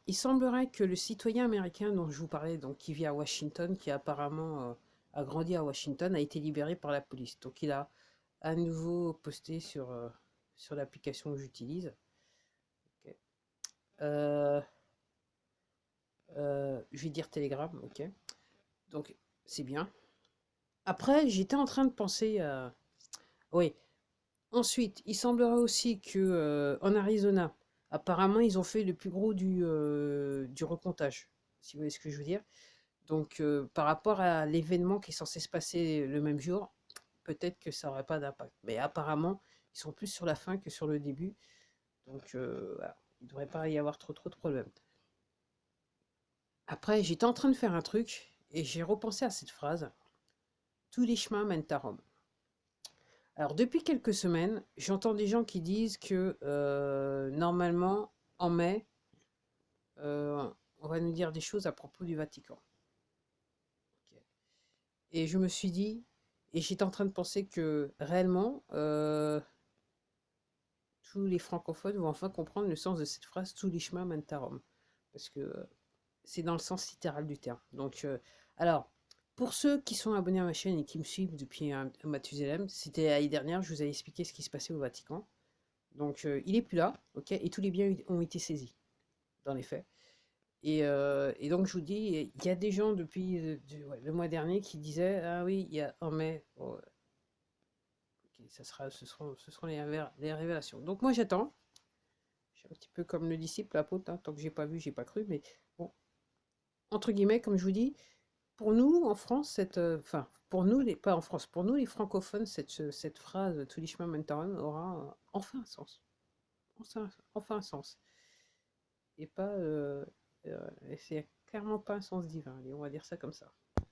il semblerait que le citoyen américain dont je vous parlais, donc qui vit à Washington, qui apparemment a grandi à Washington, a été libéré par la police. Donc il a à nouveau posté sur l'application que j'utilise. Ok. Euh, je vais dire Telegram, ok. Donc c'est bien. Après, j'étais en train de penser à... Oui. Ensuite, il semblerait aussi que en Arizona, apparemment, ils ont fait le plus gros du recomptage, si vous voyez ce que je veux dire. Donc, par rapport à l'événement qui est censé se passer le même jour, peut-être que ça n'aurait pas d'impact. Mais apparemment, ils sont plus sur la fin que sur le début. Donc, voilà. Il ne devrait pas y avoir trop de problèmes. Après, j'étais en train de faire un truc et j'ai repensé à cette phrase. Tous les chemins mènent à Rome. Alors, depuis quelques semaines, j'entends des gens qui disent que normalement, en mai, euh, on va nous dire des choses à propos du Vatican. Ok. Et je me suis dit, et j'étais en train de penser que réellement, tous les francophones vont enfin comprendre le sens de cette phrase, tous les chemins mènent à Rome. Parce que c'est dans le sens littéral du terme. Donc, alors, pour ceux qui sont abonnés à ma chaîne et qui me suivent depuis un Mathusalem, c'était l'année dernière, je vous avais expliqué ce qui se passait au Vatican. Donc, il est plus là, ok, et tous les biens ont été saisis, dans les faits. Et donc, je vous dis, il y a des gens depuis ouais, le mois dernier qui disaient, ah oui, il y a en mai, oh, ok, ce seront les révélations. Donc, moi, j'attends. Je suis un petit peu comme le disciple, l'apôtre, hein, tant que j'ai pas vu, j'ai pas cru, mais bon, entre guillemets, comme je vous dis, pour nous, en France, enfin, pour nous, pas en France, pour nous, les francophones, cette phrase, tous les chemins mènent à Rome, aura enfin un sens. Enfin un sens. Et pas, et c'est clairement pas un sens divin, allez, on va dire ça comme ça.